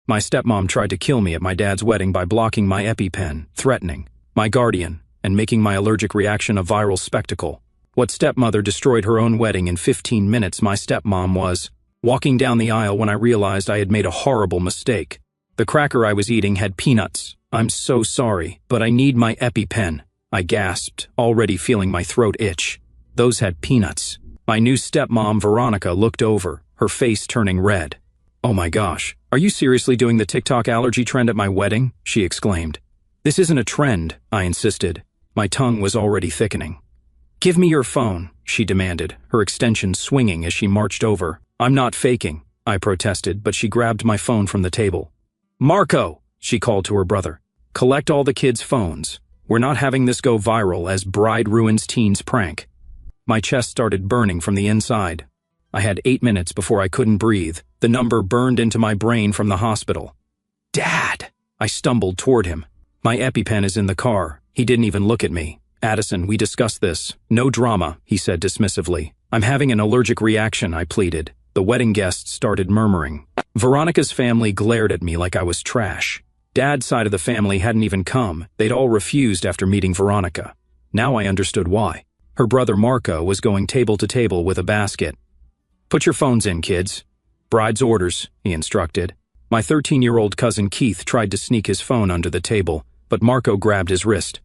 My stepmom tried to kill me at my dad's wedding by blocking my EpiPen, threatening my guardian, and making my allergic reaction a viral spectacle. What stepmother destroyed her own wedding in 15 minutes? My stepmom was walking down the aisle when I realized I had made a horrible mistake. The cracker I was eating had peanuts. I'm so sorry, but I need my EpiPen, I gasped, already feeling my throat itch. Those had peanuts. My new stepmom, Veronica, looked over, her face turning red. Oh my gosh, are you seriously doing the TikTok allergy trend at my wedding? She exclaimed. This isn't a trend, I insisted. My tongue was already thickening. Give me your phone, she demanded, her extension swinging as she marched over. I'm not faking, I protested, but she grabbed my phone from the table. Marco, she called to her brother. Collect all the kids' phones. We're not having this go viral as bride ruins teen's prank. My chest started burning from the inside. I had 8 minutes before I couldn't breathe. The number burned into my brain from the hospital. Dad! I stumbled toward him. My EpiPen is in the car. He didn't even look at me. Addison, we discussed this. No drama, he said dismissively. I'm having an allergic reaction, I pleaded. The wedding guests started murmuring. Veronica's family glared at me like I was trash. Dad's side of the family hadn't even come. They'd all refused after meeting Veronica. Now I understood why. Her brother Marco was going table to table with a basket. Put your phones in, kids. Bride's orders, he instructed. My 13-year-old cousin Keith tried to sneak his phone under the table, but Marco grabbed his wrist.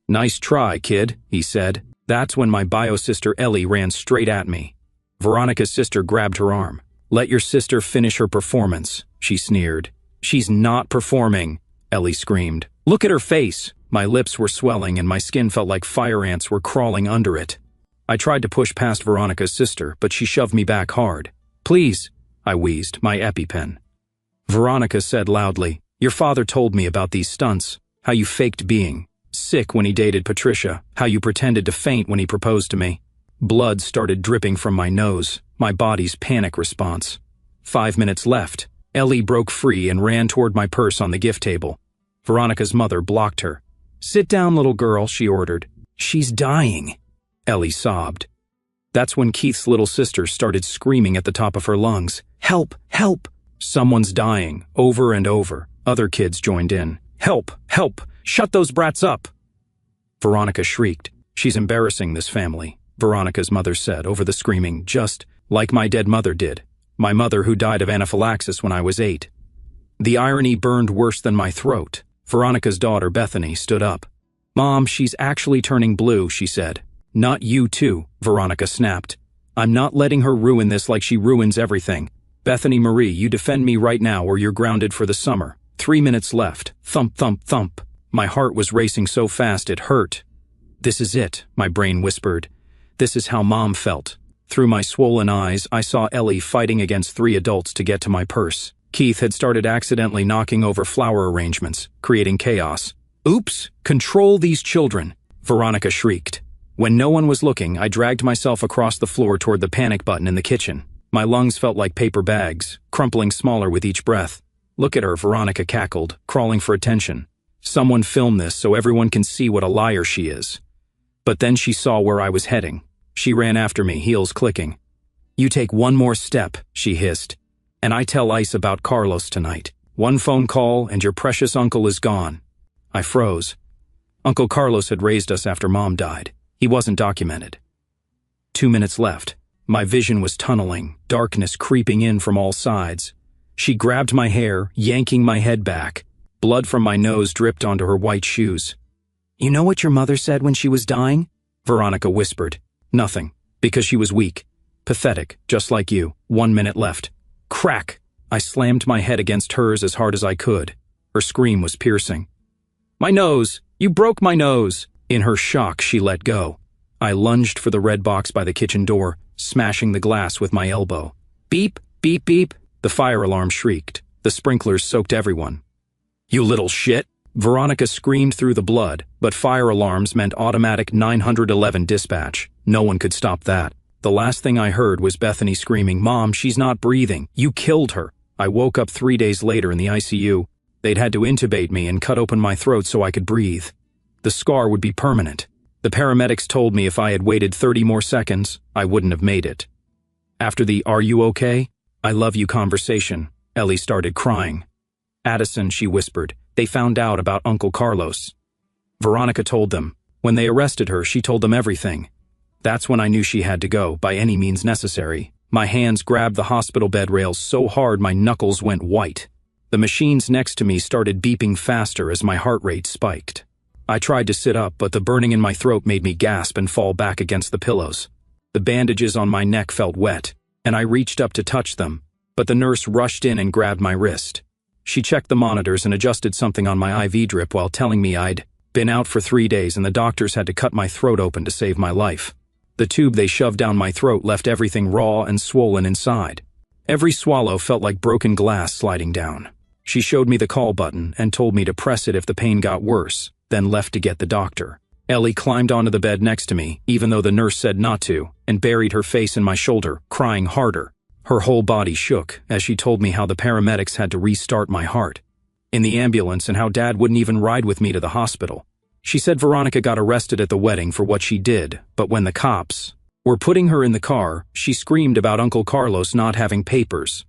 Nice try, kid, he said. That's when my bio sister Ellie ran straight at me. Veronica's sister grabbed her arm. Let your sister finish her performance, she sneered. She's not performing, Ellie screamed. Look at her face. My lips were swelling and my skin felt like fire ants were crawling under it. I tried to push past Veronica's sister, but she shoved me back hard. Please, I wheezed, my EpiPen. Veronica said loudly, your father told me about these stunts, how you faked being sick when he dated Patricia, how you pretended to faint when he proposed to me. Blood started dripping from my nose, my body's panic response. 5 minutes left. Ellie broke free and ran toward my purse on the gift table. Veronica's mother blocked her. Sit down, little girl, she ordered. She's dying, Ellie sobbed. That's when Keith's little sister started screaming at the top of her lungs. Help, help! Someone's dying, over and over. Other kids joined in. Help, help! Shut those brats up! Veronica shrieked. She's embarrassing this family, Veronica's mother said over the screaming, just like my dead mother did. My mother who died of anaphylaxis when I was 8. The irony burned worse than my throat. Veronica's daughter, Bethany, stood up. Mom, she's actually turning blue, she said. Not you too, Veronica snapped. I'm not letting her ruin this like she ruins everything. Bethany Marie, you defend me right now or you're grounded for the summer. 3 minutes left. Thump, thump, thump. My heart was racing so fast it hurt. This is it, my brain whispered. This is how Mom felt. Through my swollen eyes, I saw Ellie fighting against 3 adults to get to my purse. Keith had started accidentally knocking over flower arrangements, creating chaos. Oops! Control these children! Veronica shrieked. When no one was looking, I dragged myself across the floor toward the panic button in the kitchen. My lungs felt like paper bags, crumpling smaller with each breath. Look at her, Veronica cackled, crawling for attention. Someone film this so everyone can see what a liar she is. But then she saw where I was heading. She ran after me, heels clicking. You take one more step, she hissed. And I tell Ice about Carlos tonight. One phone call and your precious uncle is gone. I froze. Uncle Carlos had raised us after Mom died. He wasn't documented. 2 minutes left. My vision was tunneling, darkness creeping in from all sides. She grabbed my hair, yanking my head back. Blood from my nose dripped onto her white shoes. You know what your mother said when she was dying? Veronica whispered. Nothing, because she was weak. Pathetic, just like you. 1 minute left. Crack! I slammed my head against hers as hard as I could. Her scream was piercing. My nose! You broke my nose! In her shock, she let go. I lunged for the red box by the kitchen door, smashing the glass with my elbow. Beep, beep, beep. The fire alarm shrieked. The sprinklers soaked everyone. You little shit! Veronica screamed through the blood, but fire alarms meant automatic 911 dispatch. No one could stop that. The last thing I heard was Bethany screaming, Mom, she's not breathing. You killed her. I woke up 3 days later in the ICU. They'd had to intubate me and cut open my throat so I could breathe. The scar would be permanent. The paramedics told me if I had waited 30 more seconds, I wouldn't have made it. After the "Are you okay? I love you" conversation, Ellie started crying. "Addison," she whispered, "they found out about Uncle Carlos." Veronica told them. When they arrested her, she told them everything. That's when I knew she had to go, by any means necessary. My hands grabbed the hospital bed rails so hard my knuckles went white. The machines next to me started beeping faster as my heart rate spiked. I tried to sit up, but the burning in my throat made me gasp and fall back against the pillows. The bandages on my neck felt wet, and I reached up to touch them, but the nurse rushed in and grabbed my wrist. She checked the monitors and adjusted something on my IV drip while telling me I'd been out for 3 days and the doctors had to cut my throat open to save my life. The tube they shoved down my throat left everything raw and swollen inside. Every swallow felt like broken glass sliding down. She showed me the call button and told me to press it if the pain got worse, then left to get the doctor. Ellie climbed onto the bed next to me, even though the nurse said not to, and buried her face in my shoulder, crying harder. Her whole body shook as she told me how the paramedics had to restart my heart in the ambulance and how Dad wouldn't even ride with me to the hospital. She said Veronica got arrested at the wedding for what she did, but when the cops were putting her in the car, she screamed about Uncle Carlos not having papers.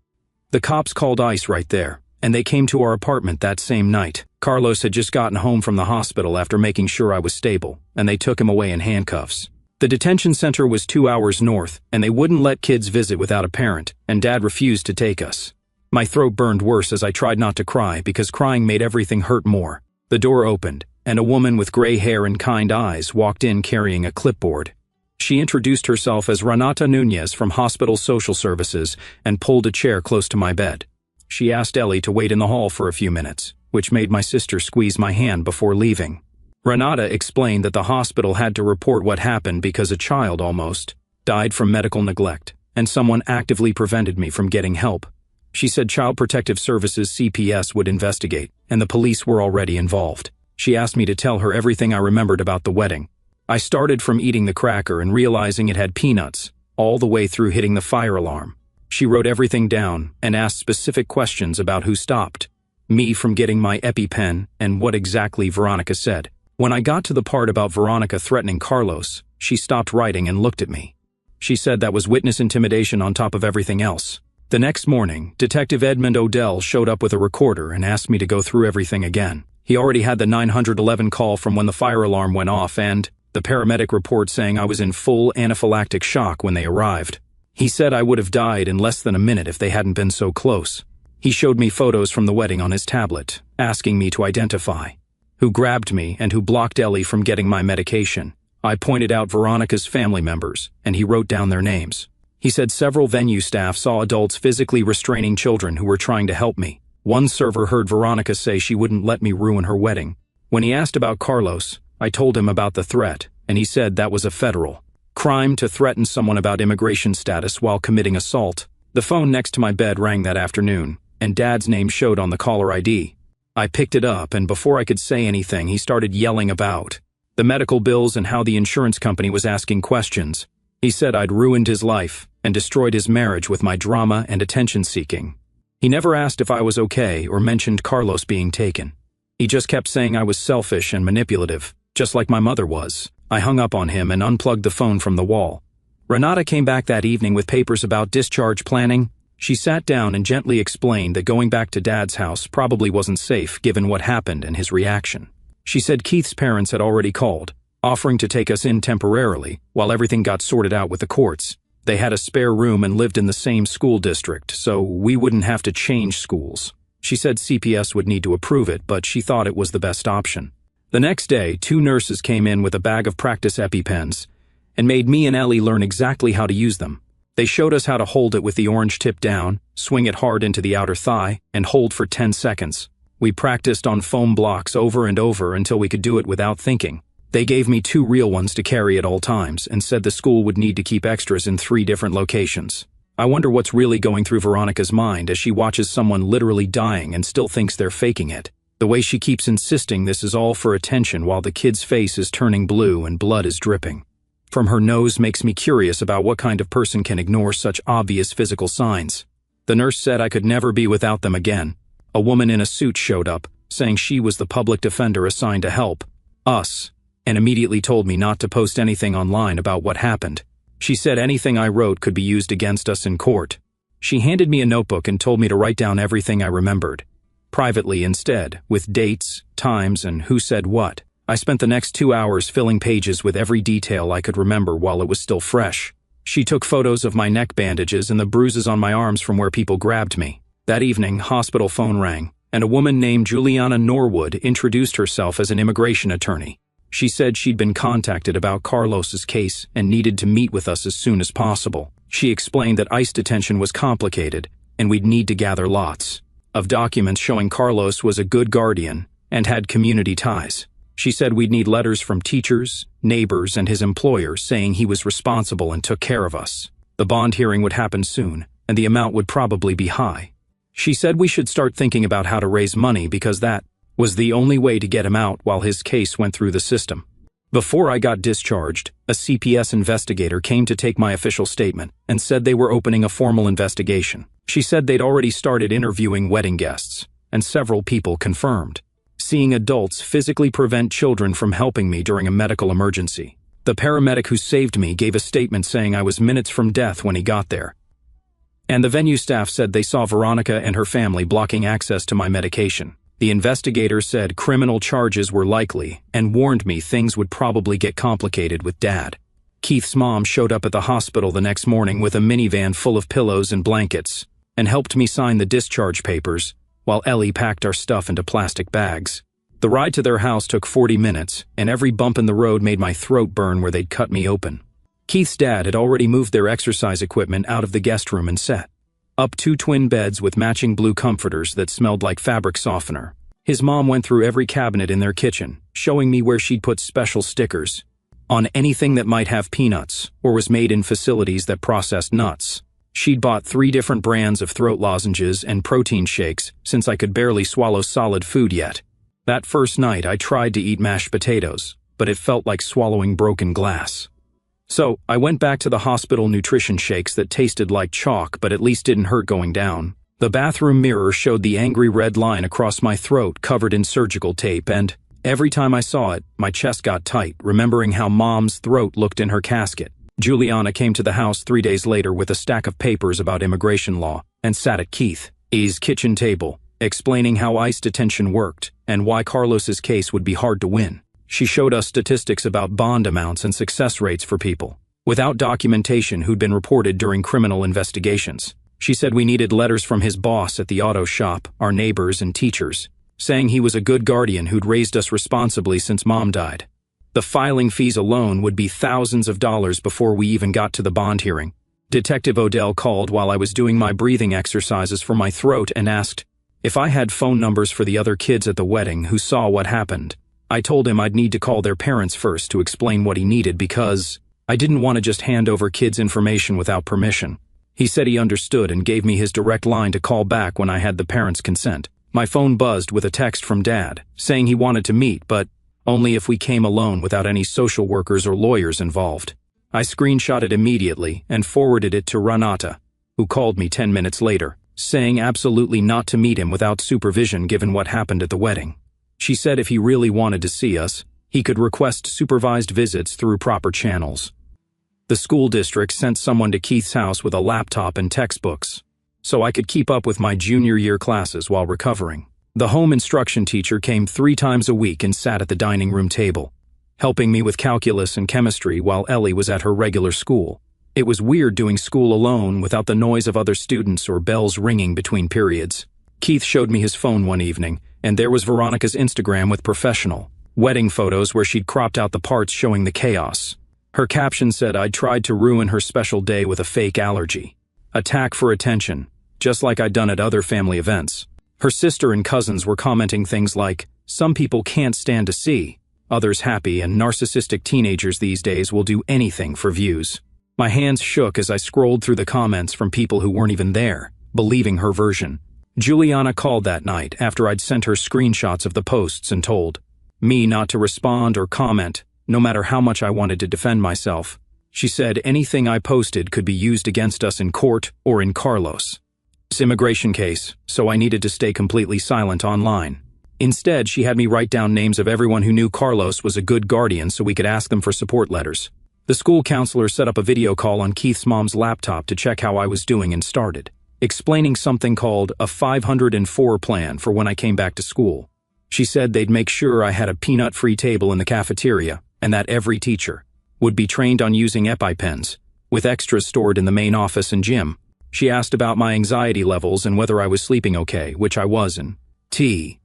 The cops called ICE right there, and they came to our apartment that same night. Carlos had just gotten home from the hospital after making sure I was stable, and they took him away in handcuffs. The detention center was 2 hours north, and they wouldn't let kids visit without a parent, and Dad refused to take us. My throat burned worse as I tried not to cry because crying made everything hurt more. The door opened, and a woman with gray hair and kind eyes walked in carrying a clipboard. She introduced herself as Renata Nunez from Hospital Social Services and pulled a chair close to my bed. She asked Ellie to wait in the hall for a few minutes, which made my sister squeeze my hand before leaving. Renata explained that the hospital had to report what happened because a child almost died from medical neglect, and someone actively prevented me from getting help. She said Child Protective Services CPS would investigate, and the police were already involved. She asked me to tell her everything I remembered about the wedding. I started from eating the cracker and realizing it had peanuts, all the way through hitting the fire alarm. She wrote everything down and asked specific questions about who stopped me from getting my EpiPen and what exactly Veronica said. When I got to the part about Veronica threatening Carlos, she stopped writing and looked at me. She said that was witness intimidation on top of everything else. The next morning, Detective Edmund Odell showed up with a recorder and asked me to go through everything again. He already had the 911 call from when the fire alarm went off and the paramedic report saying I was in full anaphylactic shock when they arrived. He said I would have died in less than a minute if they hadn't been so close. He showed me photos from the wedding on his tablet, asking me to identify who grabbed me and who blocked Ellie from getting my medication. I pointed out Veronica's family members, and he wrote down their names. He said several venue staff saw adults physically restraining children who were trying to help me. One server heard Veronica say she wouldn't let me ruin her wedding. When he asked about Carlos, I told him about the threat, and he said that was a federal crime to threaten someone about immigration status while committing assault. The phone next to my bed rang that afternoon, and Dad's name showed on the caller ID. I picked it up, and before I could say anything, he started yelling about the medical bills and how the insurance company was asking questions. He said I'd ruined his life and destroyed his marriage with my drama and attention-seeking. He never asked if I was okay or mentioned Carlos being taken. He just kept saying I was selfish and manipulative, just like my mother was. I hung up on him and unplugged the phone from the wall. Renata came back that evening with papers about discharge planning. She sat down and gently explained that going back to Dad's house probably wasn't safe given what happened and his reaction. She said Keith's parents had already called, offering to take us in temporarily while everything got sorted out with the courts. They had a spare room and lived in the same school district, so we wouldn't have to change schools. She said CPS would need to approve it, but she thought it was the best option. The next day, 2 nurses came in with a bag of practice EpiPens and made me and Ellie learn exactly how to use them. They showed us how to hold it with the orange tip down, swing it hard into the outer thigh, and hold for 10 seconds. We practiced on foam blocks over and over until we could do it without thinking. They gave me 2 real ones to carry at all times and said the school would need to keep extras in 3 different locations. I wonder what's really going through Veronica's mind as she watches someone literally dying and still thinks they're faking it. The way she keeps insisting this is all for attention while the kid's face is turning blue and blood is dripping from her nose makes me curious about what kind of person can ignore such obvious physical signs. The nurse said I could never be without them again. A woman in a suit showed up, saying she was the public defender assigned to help us, and immediately told me not to post anything online about what happened. She said anything I wrote could be used against us in court. She handed me a notebook and told me to write down everything I remembered. privately instead, with dates, times, and who said what. I spent the next 2 hours filling pages with every detail I could remember while it was still fresh. She took photos of my neck bandages and the bruises on my arms from where people grabbed me. That evening, hospital phone rang, and a woman named Juliana Norwood introduced herself as an immigration attorney. She said she'd been contacted about Carlos's case and needed to meet with us as soon as possible. She explained that ICE detention was complicated, and we'd need to gather lots of documents showing Carlos was a good guardian and had community ties. She said we'd need letters from teachers, neighbors, and his employer saying he was responsible and took care of us. The bond hearing would happen soon, and the amount would probably be high. She said we should start thinking about how to raise money because that was the only way to get him out while his case went through the system. Before I got discharged, a CPS investigator came to take my official statement and said they were opening a formal investigation. She said they'd already started interviewing wedding guests, and several people confirmed seeing adults physically prevent children from helping me during a medical emergency. The paramedic who saved me gave a statement saying I was minutes from death when he got there. And the venue staff said they saw Veronica and her family blocking access to my medication. The investigator said criminal charges were likely and warned me things would probably get complicated with Dad. Keith's mom showed up at the hospital the next morning with a minivan full of pillows and blankets and helped me sign the discharge papers, while Ellie packed our stuff into plastic bags. The ride to their house took 40 minutes, and every bump in the road made my throat burn where they'd cut me open. Keith's dad had already moved their exercise equipment out of the guest room and set up 2 twin beds with matching blue comforters that smelled like fabric softener. His mom went through every cabinet in their kitchen, showing me where she'd put special stickers on anything that might have peanuts or was made in facilities that processed nuts. She'd bought 3 different brands of throat lozenges and protein shakes since I could barely swallow solid food yet. That first night, I tried to eat mashed potatoes, but it felt like swallowing broken glass. So, I went back to the hospital nutrition shakes that tasted like chalk but at least didn't hurt going down. The bathroom mirror showed the angry red line across my throat covered in surgical tape, and every time I saw it, my chest got tight, remembering how Mom's throat looked in her casket. Juliana came to the house 3 days later with a stack of papers about immigration law and sat at Keith's kitchen table, explaining how ICE detention worked and why Carlos's case would be hard to win. She showed us statistics about bond amounts and success rates for people without documentation who'd been reported during criminal investigations. She said we needed letters from his boss at the auto shop, our neighbors, and teachers, saying he was a good guardian who'd raised us responsibly since Mom died. The filing fees alone would be thousands of dollars before we even got to the bond hearing. Detective Odell called while I was doing my breathing exercises for my throat and asked if I had phone numbers for the other kids at the wedding who saw what happened. I told him I'd need to call their parents first to explain what he needed because I didn't want to just hand over kids' information without permission. He said he understood and gave me his direct line to call back when I had the parents' consent. My phone buzzed with a text from Dad, saying he wanted to meet, but only if we came alone without any social workers or lawyers involved. I screenshot it immediately and forwarded it to Renata, who called me 10 minutes later, saying absolutely not to meet him without supervision given what happened at the wedding. She said if he really wanted to see us, he could request supervised visits through proper channels. The school district sent someone to Keith's house with a laptop and textbooks, so I could keep up with my junior year classes while recovering. The home instruction teacher came 3 times a week and sat at the dining room table, helping me with calculus and chemistry while Ellie was at her regular school. It was weird doing school alone without the noise of other students or bells ringing between periods. Keith showed me his phone one evening, and there was Veronica's Instagram with professional wedding photos where she'd cropped out the parts showing the chaos. Her caption said I'd tried to ruin her special day with a fake allergy. Attack for attention, just like I'd done at other family events. Her sister and cousins were commenting things like, "Some people can't stand to see, others happy, and narcissistic teenagers these days will do anything for views." My hands shook as I scrolled through the comments from people who weren't even there, believing her version. Juliana called that night after I'd sent her screenshots of the posts and told me not to respond or comment, no matter how much I wanted to defend myself. She said anything I posted could be used against us in court or in Carlos' immigration case, so I needed to stay completely silent online. Instead, she had me write down names of everyone who knew Carlos was a good guardian so we could ask them for support letters. The school counselor set up a video call on Keith's mom's laptop to check how I was doing and started explaining something called a 504 plan for when I came back to school. She said they'd make sure I had a peanut-free table in the cafeteria and that every teacher would be trained on using EpiPens, with extras stored in the main office and gym. She asked about my anxiety levels and whether I was sleeping okay, which I wasn't.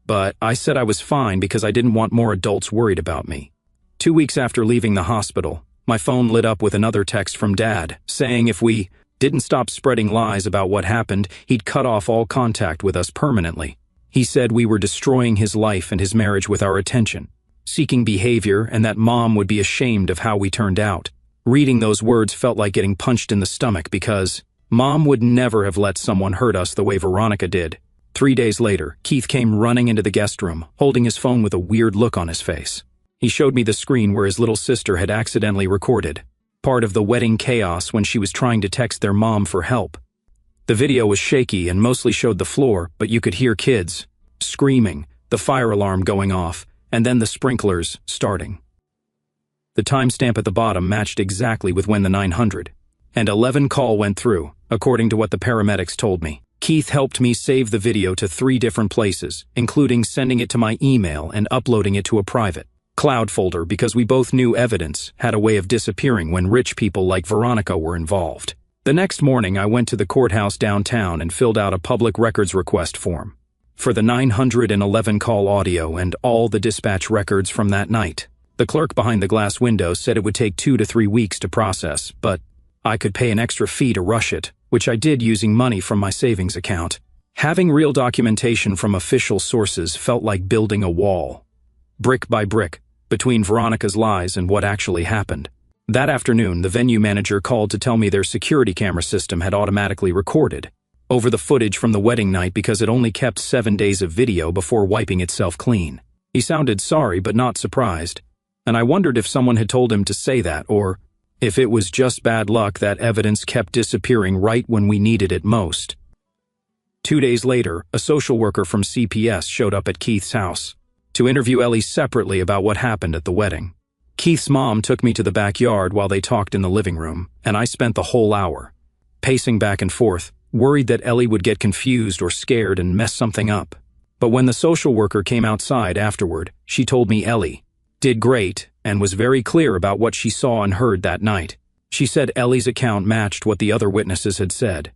But I said I was fine because I didn't want more adults worried about me. 2 weeks after leaving the hospital, my phone lit up with another text from Dad, saying if we didn't stop spreading lies about what happened, he'd cut off all contact with us permanently. He said we were destroying his life and his marriage with our attention-seeking behavior, and that Mom would be ashamed of how we turned out. Reading those words felt like getting punched in the stomach because Mom would never have let someone hurt us the way Veronica did. 3 days later, Keith came running into the guest room, holding his phone with a weird look on his face. He showed me the screen where his little sister had accidentally recorded part of the wedding chaos when she was trying to text their mom for help. The video was shaky and mostly showed the floor, but you could hear kids screaming, the fire alarm going off, and then the sprinklers starting. The timestamp at the bottom matched exactly with when the 911 call went through, according to what the paramedics told me. Keith helped me save the video to 3 different places, including sending it to my email and uploading it to a private cloud folder because we both knew evidence had a way of disappearing when rich people like Veronica were involved. The next morning, I went to the courthouse downtown and filled out a public records request form for the 911 call audio and all the dispatch records from that night. The clerk behind the glass window said it would take 2 to 3 weeks to process, but I could pay an extra fee to rush it, which I did using money from my savings account. Having real documentation from official sources felt like building a wall, brick by brick, between Veronica's lies and what actually happened. That afternoon, the venue manager called to tell me their security camera system had automatically recorded over the footage from the wedding night because it only kept 7 days of video before wiping itself clean. He sounded sorry but not surprised, and I wondered if someone had told him to say that or if it was just bad luck that evidence kept disappearing right when we needed it most. 2 days later, a social worker from CPS showed up at Keith's house to interview Ellie separately about what happened at the wedding. Keith's mom took me to the backyard while they talked in the living room, and I spent the whole hour pacing back and forth, worried that Ellie would get confused or scared and mess something up. But when the social worker came outside afterward, she told me Ellie did great and was very clear about what she saw and heard that night. She said Ellie's account matched what the other witnesses had said,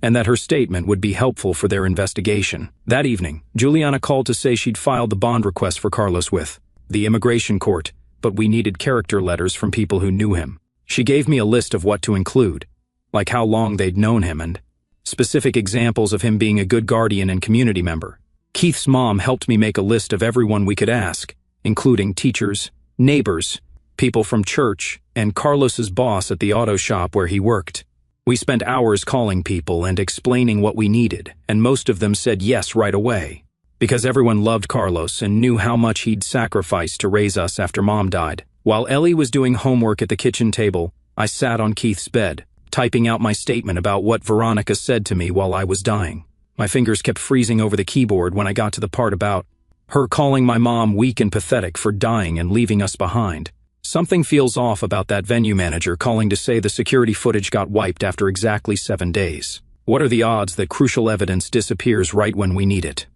and that her statement would be helpful for their investigation. That evening, Juliana called to say she'd filed the bond request for Carlos with the immigration court, but we needed character letters from people who knew him. She gave me a list of what to include, like how long they'd known him and specific examples of him being a good guardian and community member. Keith's mom helped me make a list of everyone we could ask, including teachers, neighbors, people from church, and Carlos's boss at the auto shop where he worked. We spent hours calling people and explaining what we needed, and most of them said yes right away, because everyone loved Carlos and knew how much he'd sacrificed to raise us after Mom died. While Ellie was doing homework at the kitchen table, I sat on Keith's bed, typing out my statement about what Veronica said to me while I was dying. My fingers kept freezing over the keyboard when I got to the part about her calling my mom weak and pathetic for dying and leaving us behind. Something feels off about that venue manager calling to say the security footage got wiped after exactly 7 days. What are the odds that crucial evidence disappears right when we need it?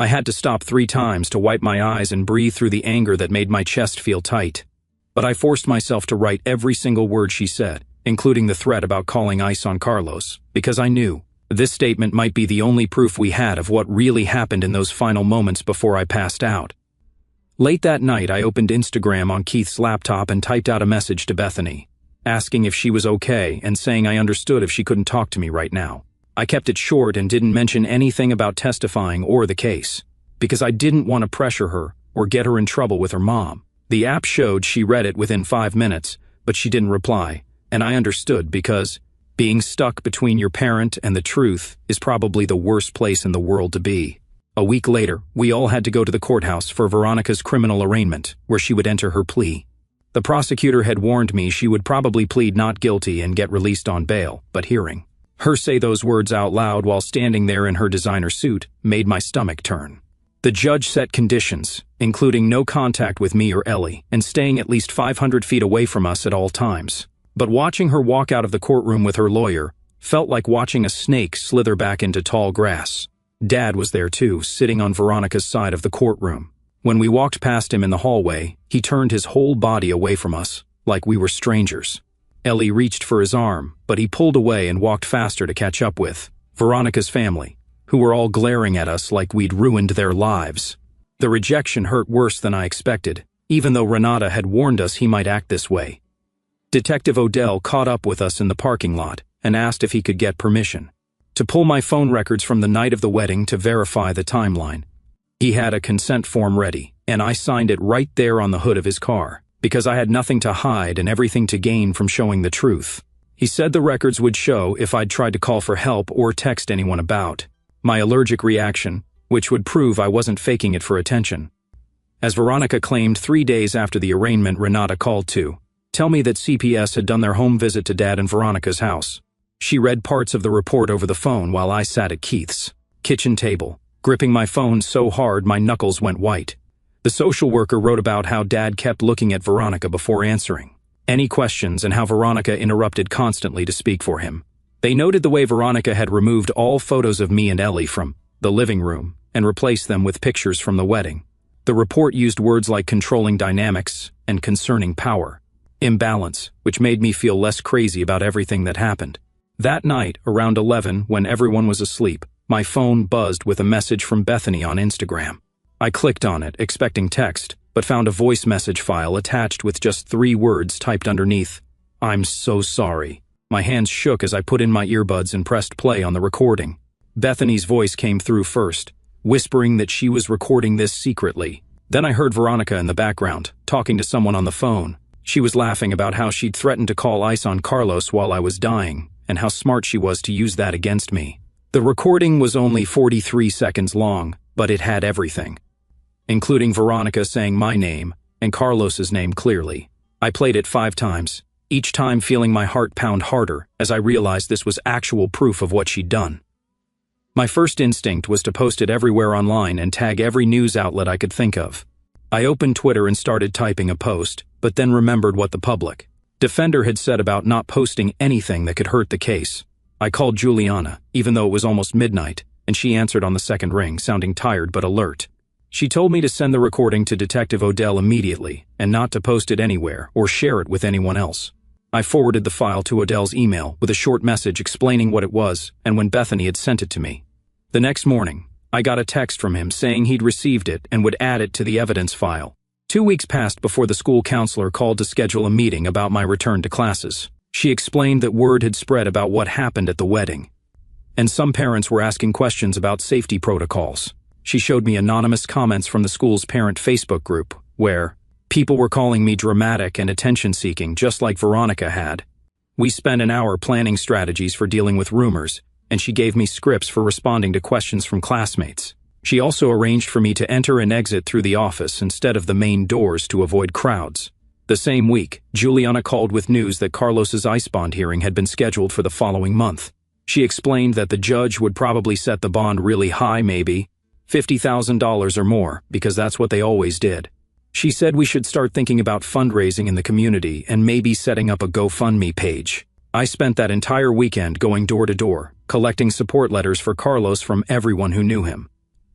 I had to stop 3 times to wipe my eyes and breathe through the anger that made my chest feel tight. But I forced myself to write every single word she said, including the threat about calling ICE on Carlos, because I knew this statement might be the only proof we had of what really happened in those final moments before I passed out. Late that night, I opened Instagram on Keith's laptop and typed out a message to Bethany, asking if she was okay and saying I understood if she couldn't talk to me right now. I kept it short and didn't mention anything about testifying or the case, because I didn't want to pressure her or get her in trouble with her mom. The app showed she read it within 5 minutes, but she didn't reply, and I understood because being stuck between your parent and the truth is probably the worst place in the world to be. A week later, we all had to go to the courthouse for Veronica's criminal arraignment, where she would enter her plea. The prosecutor had warned me she would probably plead not guilty and get released on bail, but hearing her say those words out loud while standing there in her designer suit made my stomach turn. The judge set conditions, including no contact with me or Ellie, and staying at least 500 feet away from us at all times. But watching her walk out of the courtroom with her lawyer, Felt like watching a snake slither back into tall grass. Dad was there too, sitting on Veronica's side of the courtroom. When we walked past him in the hallway, he turned his whole body away from us, like we were strangers. Ellie reached for his arm, but he pulled away and walked faster to catch up with Veronica's family, who were all glaring at us like we'd ruined their lives. The rejection hurt worse than I expected, even though Renata had warned us he might act this way. Detective Odell caught up with us in the parking lot and asked if he could get permission to pull my phone records from the night of the wedding to verify the timeline. He had a consent form ready, and I signed it right there on the hood of his car, because I had nothing to hide and everything to gain from showing the truth. He said the records would show if I'd tried to call for help or text anyone about my allergic reaction, which would prove I wasn't faking it for attention. As Veronica claimed 3 days after the arraignment, Renata called to tell me that CPS had done their home visit to Dad and Veronica's house. She read parts of the report over the phone while I sat at Keith's kitchen table, gripping my phone so hard my knuckles went white. The social worker wrote about how Dad kept looking at Veronica before answering any questions and how Veronica interrupted constantly to speak for him. They noted the way Veronica had removed all photos of me and Ellie from the living room and replaced them with pictures from the wedding. The report used words like controlling dynamics and concerning power, imbalance, which made me feel less crazy about everything that happened. That night, around 11, when everyone was asleep, my phone buzzed with a message from Bethany on Instagram. I clicked on it, expecting text, but found a voice message file attached with just 3 words typed underneath. "I'm so sorry." My hands shook as I put in my earbuds and pressed play on the recording. Bethany's voice came through first, whispering that she was recording this secretly. Then I heard Veronica in the background, talking to someone on the phone. She was laughing about how she'd threatened to call ICE on Carlos while I was dying, and how smart she was to use that against me. The recording was only 43 seconds long, but it had everything, including Veronica saying my name and Carlos's name clearly. I played it 5 times, each time feeling my heart pound harder as I realized this was actual proof of what she'd done. My first instinct was to post it everywhere online and tag every news outlet I could think of. I opened Twitter and started typing a post, but then remembered what the public defender had said about not posting anything that could hurt the case. I called Juliana, even though it was almost midnight, and she answered on the second ring, sounding tired but alert. She told me to send the recording to Detective Odell immediately, and not to post it anywhere or share it with anyone else. I forwarded the file to Odell's email with a short message explaining what it was and when Bethany had sent it to me. The next morning, I got a text from him saying he'd received it and would add it to the evidence file. 2 weeks passed before the school counselor called to schedule a meeting about my return to classes. She explained that word had spread about what happened at the wedding, and some parents were asking questions about safety protocols. She showed me anonymous comments from the school's parent Facebook group, where people were calling me dramatic and attention-seeking, just like Veronica had. We spent an hour planning strategies for dealing with rumors, and she gave me scripts for responding to questions from classmates. She also arranged for me to enter and exit through the office instead of the main doors to avoid crowds. The same week, Juliana called with news that Carlos's ICE bond hearing had been scheduled for the following month. She explained that the judge would probably set the bond really high, maybe $50,000 or more, because that's what they always did. She said we should start thinking about fundraising in the community and maybe setting up a GoFundMe page. I spent that entire weekend going door to door, collecting support letters for Carlos from everyone who knew him.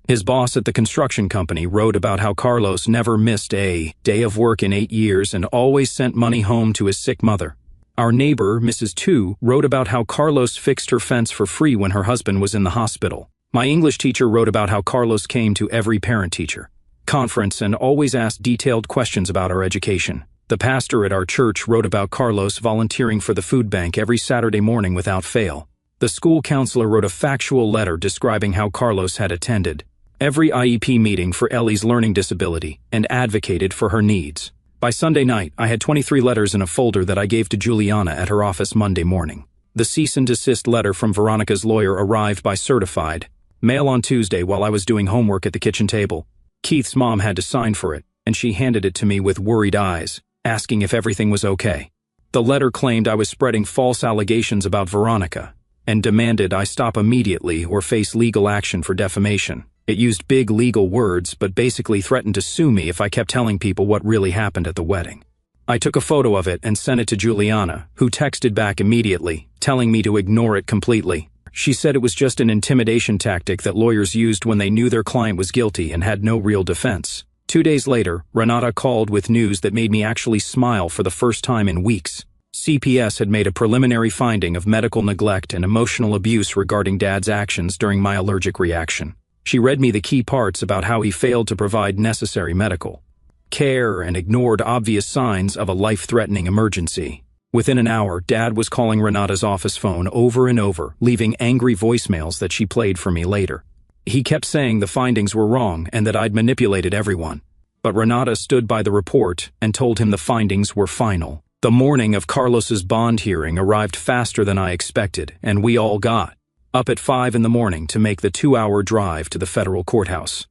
His boss at the construction company wrote about how Carlos never missed a day of work in 8 years and always sent money home to his sick mother. Our neighbor, Mrs. Tu, wrote about how Carlos fixed her fence for free when her husband was in the hospital. My English teacher wrote about how Carlos came to every parent-teacher conference and always asked detailed questions about our education. The pastor at our church wrote about Carlos volunteering for the food bank every Saturday morning without fail. The school counselor wrote a factual letter describing how Carlos had attended every IEP meeting for Ellie's learning disability and advocated for her needs. By Sunday night, I had 23 letters in a folder that I gave to Juliana at her office Monday morning. The cease and desist letter from Veronica's lawyer arrived by certified mail on Tuesday while I was doing homework at the kitchen table. Keith's mom had to sign for it, and she handed it to me with worried eyes, asking if everything was okay. The letter claimed I was spreading false allegations about Veronica and demanded I stop immediately or face legal action for defamation. It used big legal words but basically threatened to sue me if I kept telling people what really happened at the wedding. I took a photo of it and sent it to Juliana, who texted back immediately, telling me to ignore it completely. She said it was just an intimidation tactic that lawyers used when they knew their client was guilty and had no real defense. 2 days later, Renata called with news that made me actually smile for the first time in weeks. CPS had made a preliminary finding of medical neglect and emotional abuse regarding Dad's actions during my allergic reaction. She read me the key parts about how he failed to provide necessary medical care and ignored obvious signs of a life-threatening emergency. Within an hour, Dad was calling Renata's office phone over and over, leaving angry voicemails that she played for me later. He kept saying the findings were wrong and that I'd manipulated everyone. But Renata stood by the report and told him the findings were final. The morning of Carlos's bond hearing arrived faster than I expected, and we all got up at 5 in the morning to make the 2-hour drive to the federal courthouse.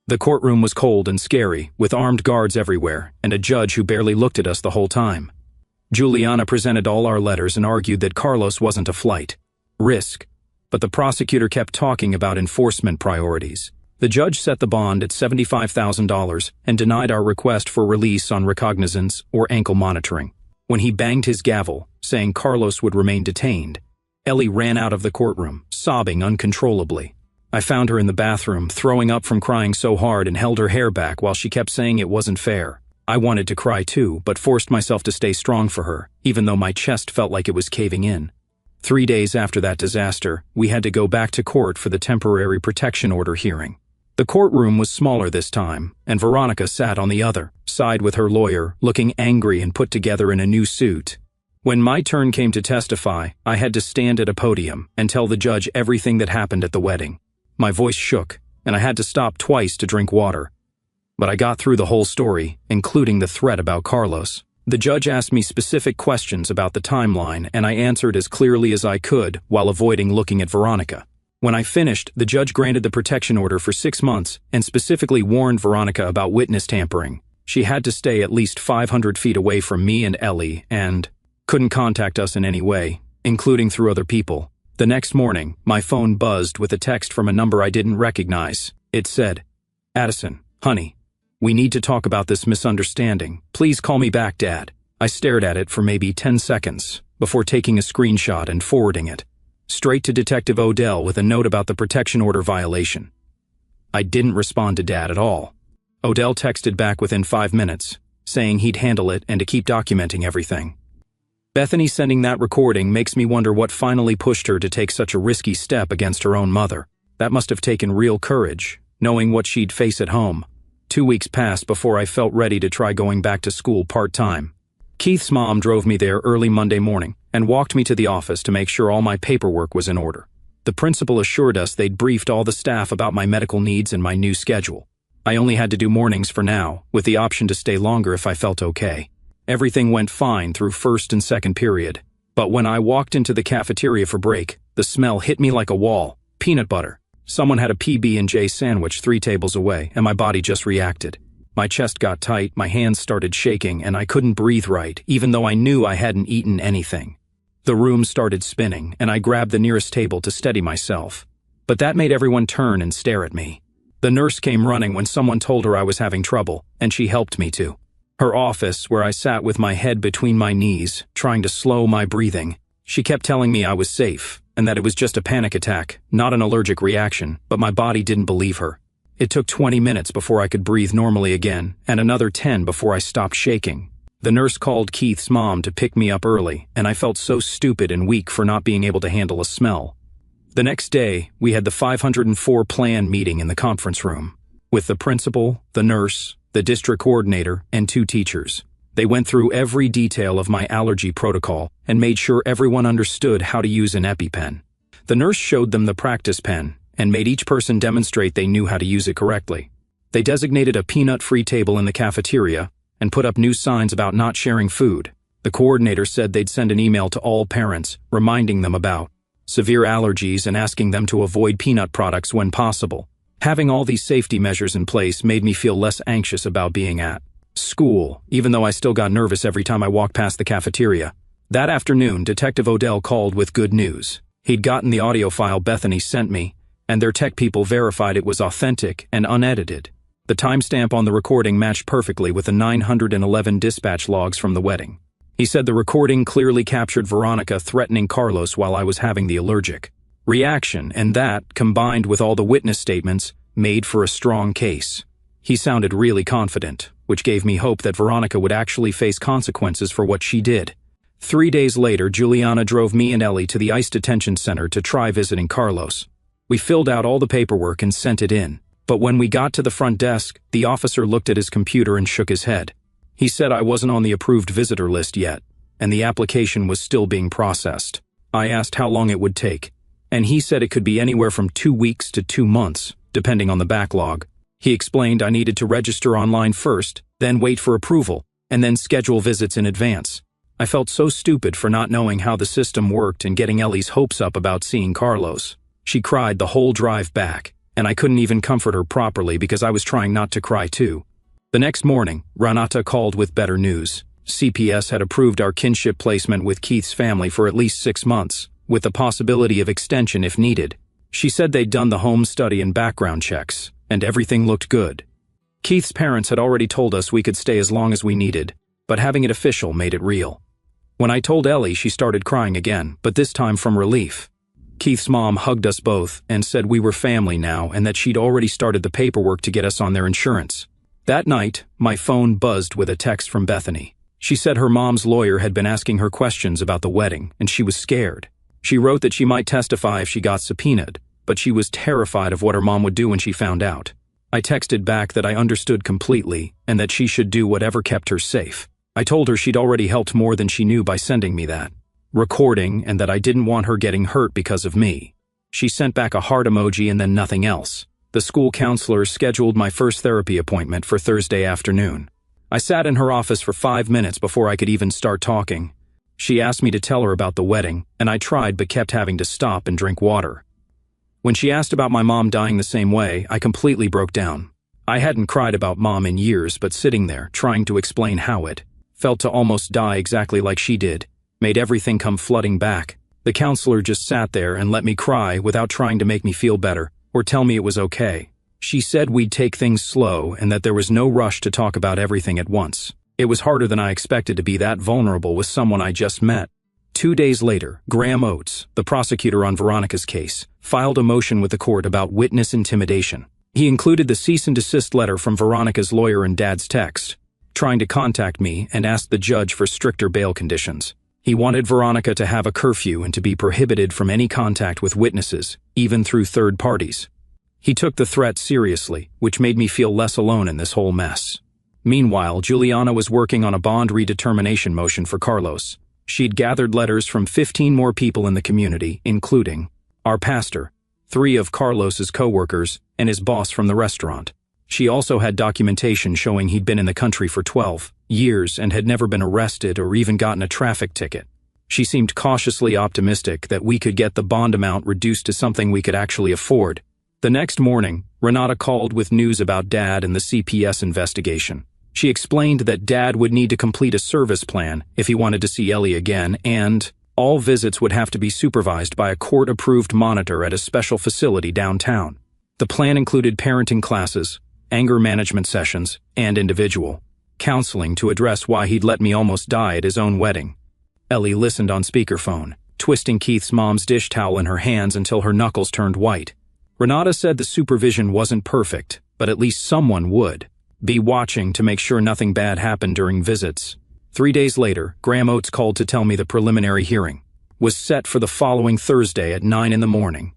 The courtroom was cold and scary, with armed guards everywhere, and a judge who barely looked at us the whole time. Juliana presented all our letters and argued that Carlos wasn't a flight risk, but the prosecutor kept talking about enforcement priorities. The judge set the bond at $75,000 and denied our request for release on recognizance or ankle monitoring. When he banged his gavel, saying Carlos would remain detained, Ellie ran out of the courtroom, sobbing uncontrollably. I found her in the bathroom, throwing up from crying so hard, and held her hair back while she kept saying it wasn't fair. I wanted to cry too, but forced myself to stay strong for her, even though my chest felt like it was caving in. 3 days after that disaster, we had to go back to court for the temporary protection order hearing. The courtroom was smaller this time, and Veronica sat on the other side with her lawyer, looking angry and put together in a new suit. When my turn came to testify, I had to stand at a podium and tell the judge everything that happened at the wedding. My voice shook, and I had to stop twice to drink water. But I got through the whole story, including the threat about Carlos. The judge asked me specific questions about the timeline, and I answered as clearly as I could while avoiding looking at Veronica. When I finished, the judge granted the protection order for 6 months and specifically warned Veronica about witness tampering. She had to stay at least 500 feet away from me and Ellie and couldn't contact us in any way, including through other people. The next morning, my phone buzzed with a text from a number I didn't recognize. It said, "Addison, honey, we need to talk about this misunderstanding. Please call me back, Dad." I stared at it for maybe 10 seconds before taking a screenshot and forwarding it straight to Detective Odell with a note about the protection order violation. I didn't respond to Dad at all. Odell texted back within 5 minutes, saying he'd handle it and to keep documenting everything. Bethany sending that recording makes me wonder what finally pushed her to take such a risky step against her own mother. That must have taken real courage, knowing what she'd face at home. 2 weeks passed before I felt ready to try going back to school part-time. Keith's mom drove me there early Monday morning and walked me to the office to make sure all my paperwork was in order. The principal assured us they'd briefed all the staff about my medical needs and my new schedule. I only had to do mornings for now, with the option to stay longer if I felt okay. Everything went fine through first and second period, but when I walked into the cafeteria for break, the smell hit me like a wall. Peanut butter. Someone had a PB&J sandwich 3 tables away, and my body just reacted. My chest got tight, my hands started shaking, and I couldn't breathe right, even though I knew I hadn't eaten anything. The room started spinning, and I grabbed the nearest table to steady myself. But that made everyone turn and stare at me. The nurse came running when someone told her I was having trouble, and she helped me to her office, where I sat with my head between my knees, trying to slow my breathing. She kept telling me I was safe, and that it was just a panic attack, not an allergic reaction, but my body didn't believe her. It took 20 minutes before I could breathe normally again, and another 10 before I stopped shaking. The nurse called Keith's mom to pick me up early, and I felt so stupid and weak for not being able to handle a smell. The next day, we had the 504 plan meeting in the conference room, with the principal, the nurse, the district coordinator, and 2 teachers. They went through every detail of my allergy protocol and made sure everyone understood how to use an EpiPen. The nurse showed them the practice pen and made each person demonstrate they knew how to use it correctly. They designated a peanut-free table in the cafeteria and put up new signs about not sharing food. The coordinator said they'd send an email to all parents, reminding them about severe allergies and asking them to avoid peanut products when possible. Having all these safety measures in place made me feel less anxious about being at school, even though I still got nervous every time I walked past the cafeteria. That afternoon, Detective Odell called with good news. He'd gotten the audio file Bethany sent me, and their tech people verified it was authentic and unedited. The timestamp on the recording matched perfectly with the 911 dispatch logs from the wedding. He said the recording clearly captured Veronica threatening Carlos while I was having the allergic reaction, and that, combined with all the witness statements, made for a strong case. He sounded really confident, which gave me hope that Veronica would actually face consequences for what she did. 3 days later, Juliana drove me and Ellie to the ICE detention center to try visiting Carlos. We filled out all the paperwork and sent it in. But when we got to the front desk, the officer looked at his computer and shook his head. He said I wasn't on the approved visitor list yet, and the application was still being processed. I asked how long it would take, and he said it could be anywhere from 2 weeks to 2 months, depending on the backlog. He explained I needed to register online first, then wait for approval, and then schedule visits in advance. I felt so stupid for not knowing how the system worked and getting Ellie's hopes up about seeing Carlos. She cried the whole drive back, and I couldn't even comfort her properly because I was trying not to cry too. The next morning, Renata called with better news. CPS had approved our kinship placement with Keith's family for at least 6 months, with the possibility of extension if needed. She said they'd done the home study and background checks, and everything looked good. Keith's parents had already told us we could stay as long as we needed, but having it official made it real. When I told Ellie, she started crying again, but this time from relief. Keith's mom hugged us both and said we were family now and that she'd already started the paperwork to get us on their insurance. That night, my phone buzzed with a text from Bethany. She said her mom's lawyer had been asking her questions about the wedding, and she was scared. She wrote that she might testify if she got subpoenaed, but she was terrified of what her mom would do when she found out. I texted back that I understood completely and that she should do whatever kept her safe. I told her she'd already helped more than she knew by sending me that recording and that I didn't want her getting hurt because of me. She sent back a heart emoji and then nothing else. The school counselor scheduled my first therapy appointment for Thursday afternoon. I sat in her office for 5 minutes before I could even start talking. She asked me to tell her about the wedding, and I tried but kept having to stop and drink water. When she asked about my mom dying the same way, I completely broke down. I hadn't cried about mom in years, but sitting there, trying to explain how it felt to almost die exactly like she did, made everything come flooding back. The counselor just sat there and let me cry without trying to make me feel better or tell me it was okay. She said we'd take things slow and that there was no rush to talk about everything at once. It was harder than I expected to be that vulnerable with someone I just met. 2 days later, Graham Oates, the prosecutor on Veronica's case, filed a motion with the court about witness intimidation. He included the cease and desist letter from Veronica's lawyer and Dad's text, trying to contact me and asked the judge for stricter bail conditions. He wanted Veronica to have a curfew and to be prohibited from any contact with witnesses, even through third parties. He took the threat seriously, which made me feel less alone in this whole mess. Meanwhile, Juliana was working on a bond redetermination motion for Carlos. She'd gathered letters from 15 more people in the community, including our pastor, 3 of Carlos's co-workers, and his boss from the restaurant. She also had documentation showing he'd been in the country for 12 years and had never been arrested or even gotten a traffic ticket. She seemed cautiously optimistic that we could get the bond amount reduced to something we could actually afford. The next morning, Renata called with news about Dad and the CPS investigation. She explained that Dad would need to complete a service plan if he wanted to see Ellie again, and all visits would have to be supervised by a court-approved monitor at a special facility downtown. The plan included parenting classes, anger management sessions, and individual counseling to address why he'd let me almost die at his own wedding. Ellie listened on speakerphone, twisting Keith's mom's dish towel in her hands until her knuckles turned white. Renata said the supervision wasn't perfect, but at least someone would be watching to make sure nothing bad happened during visits. 3 days later, Graham Oates called to tell me the preliminary hearing was set for the following Thursday at 9 in the morning.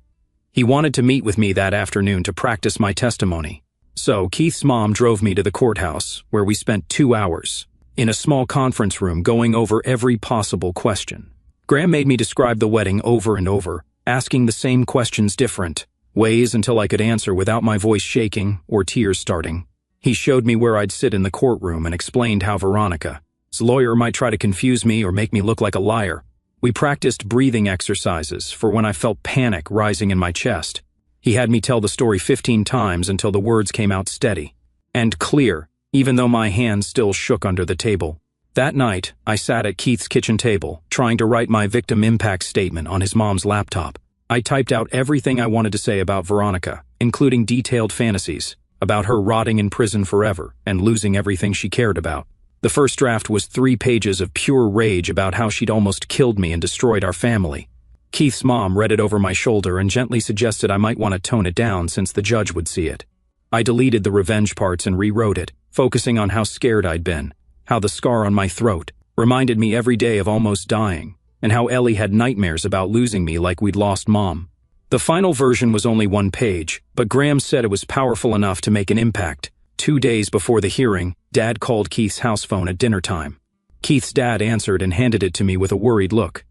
He wanted to meet with me that afternoon to practice my testimony. So Keith's mom drove me to the courthouse, where we spent 2 hours in a small conference room going over every possible question. Graham made me describe the wedding over and over, asking the same questions different ways until I could answer without my voice shaking or tears starting. He showed me where I'd sit in the courtroom and explained how Veronica's lawyer might try to confuse me or make me look like a liar. We practiced breathing exercises for when I felt panic rising in my chest. He had me tell the story 15 times until the words came out steady and clear, even though my hands still shook under the table. That night, I sat at Keith's kitchen table, trying to write my victim impact statement on his mom's laptop. I typed out everything I wanted to say about Veronica, including detailed fantasies about her rotting in prison forever and losing everything she cared about. The first draft was 3 pages of pure rage about how she'd almost killed me and destroyed our family. Keith's mom read it over my shoulder and gently suggested I might want to tone it down since the judge would see it. I deleted the revenge parts and rewrote it, focusing on how scared I'd been, how the scar on my throat reminded me every day of almost dying, and how Ellie had nightmares about losing me like we'd lost Mom. The final version was only 1 page, but Graham said it was powerful enough to make an impact. 2 days before the hearing, Dad called Keith's house phone at dinner time. Keith's dad answered and handed it to me with a worried look.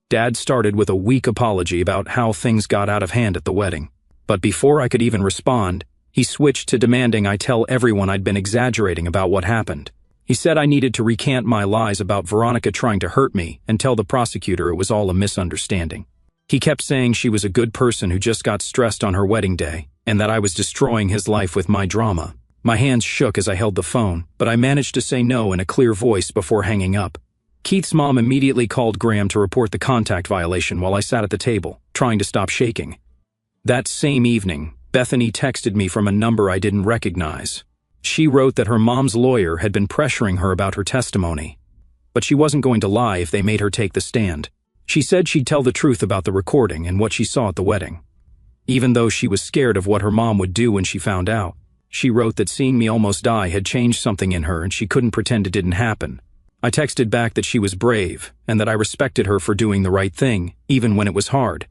Dad started with a weak apology about how things got out of hand at the wedding. But before I could even respond, he switched to demanding I tell everyone I'd been exaggerating about what happened. He said I needed to recant my lies about Veronica trying to hurt me and tell the prosecutor it was all a misunderstanding. He kept saying she was a good person who just got stressed on her wedding day, and that I was destroying his life with my drama. My hands shook as I held the phone, but I managed to say no in a clear voice before hanging up. Keith's mom immediately called Graham to report the contact violation while I sat at the table, trying to stop shaking. That same evening, Bethany texted me from a number I didn't recognize. She wrote that her mom's lawyer had been pressuring her about her testimony, but she wasn't going to lie if they made her take the stand. She said she'd tell the truth about the recording and what she saw at the wedding. Even though she was scared of what her mom would do when she found out, she wrote that seeing me almost die had changed something in her and she couldn't pretend it didn't happen. I texted back that she was brave and that I respected her for doing the right thing, even when it was hard.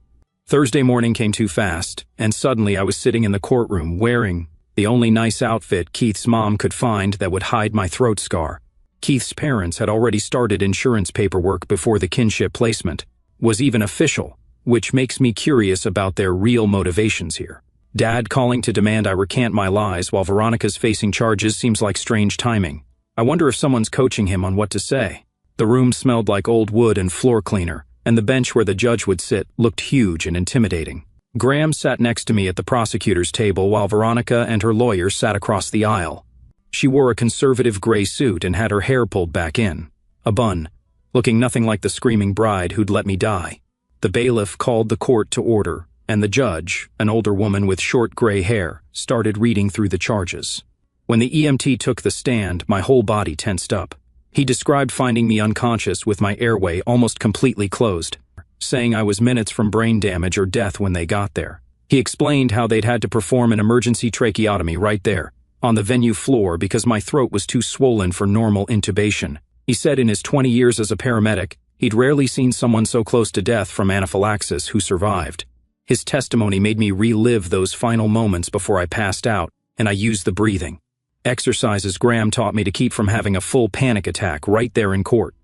Thursday morning came too fast, and suddenly I was sitting in the courtroom wearing the only nice outfit Keith's mom could find that would hide my throat scar. Keith's parents had already started insurance paperwork before the kinship placement was even official, which makes me curious about their real motivations here. Dad calling to demand I recant my lies while Veronica's facing charges seems like strange timing. I wonder if someone's coaching him on what to say. The room smelled like old wood and floor cleaner, and the bench where the judge would sit looked huge and intimidating. Graham sat next to me at the prosecutor's table while Veronica and her lawyer sat across the aisle. She wore a conservative gray suit and had her hair pulled back in, a bun, looking nothing like the screaming bride who'd let me die. The bailiff called the court to order, and the judge, an older woman with short gray hair, started reading through the charges. When the EMT took the stand, my whole body tensed up. He described finding me unconscious with my airway almost completely closed, saying I was minutes from brain damage or death when they got there. He explained how they'd had to perform an emergency tracheotomy right there, on the venue floor because my throat was too swollen for normal intubation. He said in his 20 years as a paramedic, he'd rarely seen someone so close to death from anaphylaxis who survived. His testimony made me relive those final moments before I passed out, and I used the breathing exercises Graham taught me to keep from having a full panic attack right there in court.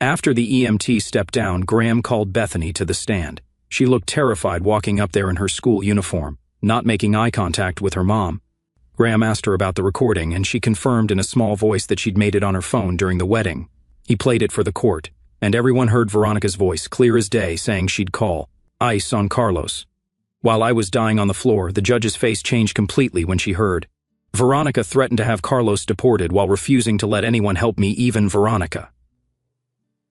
After the EMT stepped down, Graham called Bethany to the stand. She looked terrified walking up there in her school uniform, not making eye contact with her mom. Graham asked her about the recording, and she confirmed in a small voice that she'd made it on her phone during the wedding. He played it for the court, and everyone heard Veronica's voice clear as day saying she'd call ICE on Carlos. While I was dying on the floor, the judge's face changed completely when she heard Veronica threatened to have Carlos deported while refusing to let anyone help me, even Veronica.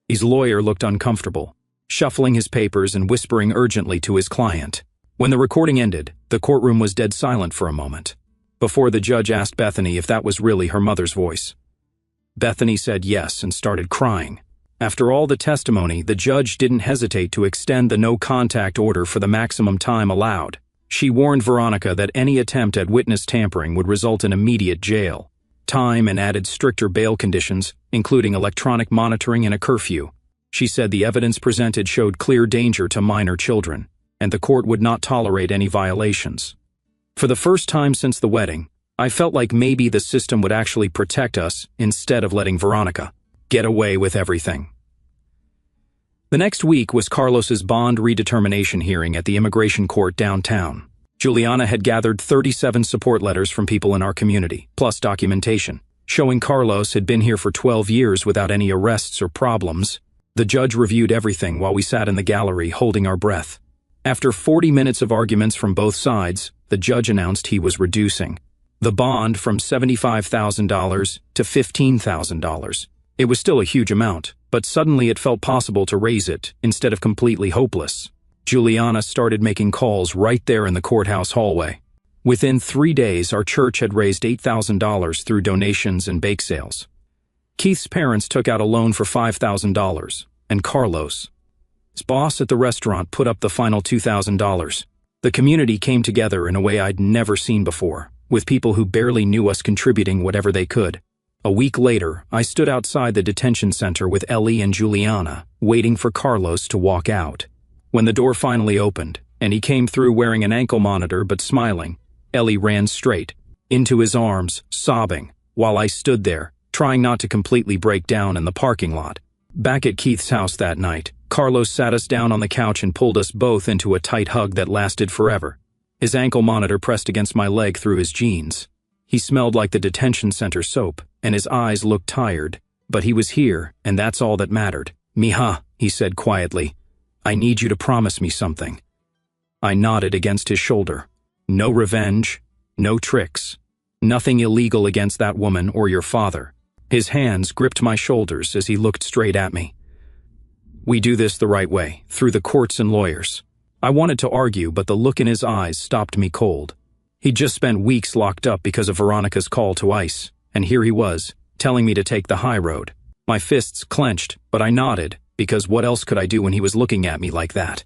His lawyer looked uncomfortable, shuffling his papers and whispering urgently to his client. When the recording ended, the courtroom was dead silent for a moment, before the judge asked Bethany if that was really her mother's voice. Bethany said yes and started crying. After all the testimony, the judge didn't hesitate to extend the no-contact order for the maximum time allowed. She warned Veronica that any attempt at witness tampering would result in immediate jail time and added stricter bail conditions, including electronic monitoring and a curfew. She said the evidence presented showed clear danger to minor children, and the court would not tolerate any violations. For the first time since the wedding, I felt like maybe the system would actually protect us instead of letting Veronica get away with everything. The next week was Carlos's bond redetermination hearing at the immigration court downtown. Juliana had gathered 37 support letters from people in our community, plus documentation, showing Carlos had been here for 12 years without any arrests or problems. The judge reviewed everything while we sat in the gallery holding our breath. After 40 minutes of arguments from both sides, the judge announced he was reducing the bond from $75,000 to $15,000. It was still a huge amount, but suddenly it felt possible to raise it instead of completely hopeless. Juliana started making calls right there in the courthouse hallway. Within 3 days, our church had raised $8,000 through donations and bake sales. Keith's parents took out a loan for $5,000, and Carlos, his boss at the restaurant, put up the final $2,000. The community came together in a way I'd never seen before, with people who barely knew us contributing whatever they could. A week later, I stood outside the detention center with Ellie and Juliana, waiting for Carlos to walk out. When the door finally opened, and he came through wearing an ankle monitor but smiling, Ellie ran straight into his arms, sobbing, while I stood there, trying not to completely break down in the parking lot. Back at Keith's house that night, Carlos sat us down on the couch and pulled us both into a tight hug that lasted forever. His ankle monitor pressed against my leg through his jeans. He smelled like the detention center soap, and his eyes looked tired, but he was here, and that's all that mattered. "Mija," he said quietly, "I need you to promise me something." I nodded against his shoulder. "No revenge, no tricks, nothing illegal against that woman or your father." His hands gripped my shoulders as he looked straight at me. "We do this the right way, through the courts and lawyers." I wanted to argue, but the look in his eyes stopped me cold. He'd just spent weeks locked up because of Veronica's call to ICE, and here he was, telling me to take the high road. My fists clenched, but I nodded, because what else could I do when he was looking at me like that?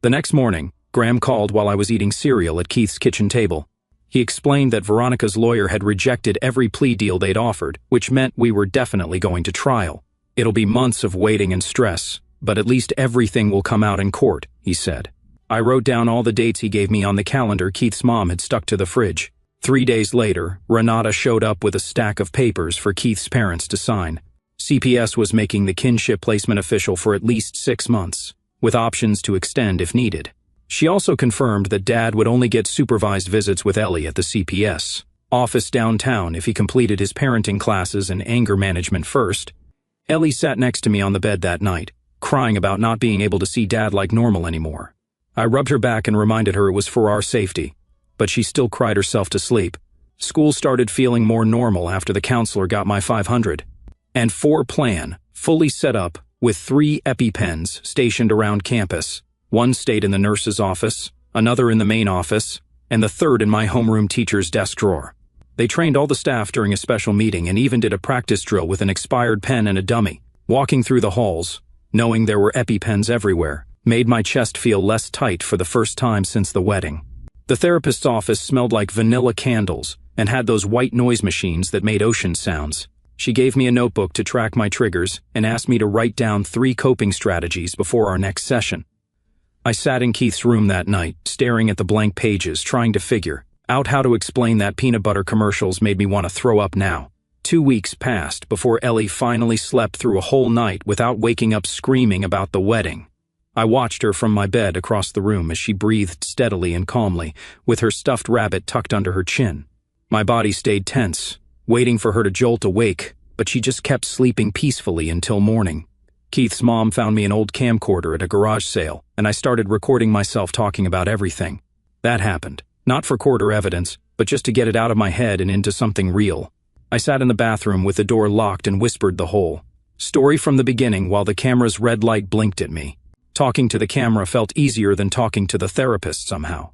The next morning, Graham called while I was eating cereal at Keith's kitchen table. He explained that Veronica's lawyer had rejected every plea deal they'd offered, which meant we were definitely going to trial. "It'll be months of waiting and stress, but at least everything will come out in court," he said. I wrote down all the dates he gave me on the calendar Keith's mom had stuck to the fridge. 3 days later, Renata showed up with a stack of papers for Keith's parents to sign. CPS was making the kinship placement official for at least 6 months, with options to extend if needed. She also confirmed that Dad would only get supervised visits with Ellie at the CPS office downtown if he completed his parenting classes and anger management first. Ellie sat next to me on the bed that night, crying about not being able to see Dad like normal anymore. I rubbed her back and reminded her it was for our safety, but she still cried herself to sleep. School started feeling more normal after the counselor got my 504 plan, fully set up, with 3 EpiPens stationed around campus. One stayed in the nurse's office, another in the main office, and the third in my homeroom teacher's desk drawer. They trained all the staff during a special meeting and even did a practice drill with an expired pen and a dummy. Walking through the halls, knowing there were EpiPens everywhere, made my chest feel less tight for the first time since the wedding. The therapist's office smelled like vanilla candles and had those white noise machines that made ocean sounds. She gave me a notebook to track my triggers and asked me to write down 3 coping strategies before our next session. I sat in Keith's room that night, staring at the blank pages, trying to figure out how to explain that peanut butter commercials made me want to throw up now. 2 weeks passed before Ellie finally slept through a whole night without waking up screaming about the wedding. I watched her from my bed across the room as she breathed steadily and calmly, with her stuffed rabbit tucked under her chin. My body stayed tense, waiting for her to jolt awake, but she just kept sleeping peacefully until morning. Keith's mom found me an old camcorder at a garage sale, and I started recording myself talking about everything. That happened, not for court or evidence, but just to get it out of my head and into something real. I sat in the bathroom with the door locked and whispered the whole story from the beginning while the camera's red light blinked at me. Talking to the camera felt easier than talking to the therapist somehow.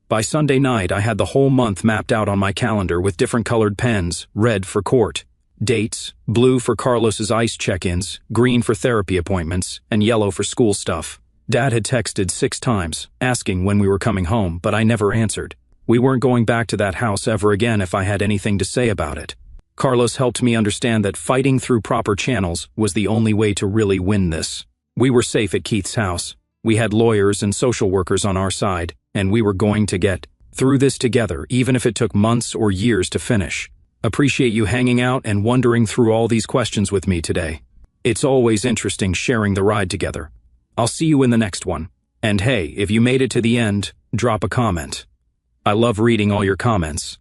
By Sunday night, I had the whole month mapped out on my calendar with different colored pens, red for court dates, blue for Carlos's ICE check-ins, green for therapy appointments, and yellow for school stuff. Dad had texted 6 times, asking when we were coming home, but I never answered. We weren't going back to that house ever again if I had anything to say about it. Carlos helped me understand that fighting through proper channels was the only way to really win this. We were safe at Keith's house. We had lawyers and social workers on our side, and we were going to get through this together, even if it took months or years to finish. Appreciate you hanging out and wondering through all these questions with me today. It's always interesting sharing the ride together. I'll see you in the next one. And hey, if you made it to the end, drop a comment. I love reading all your comments.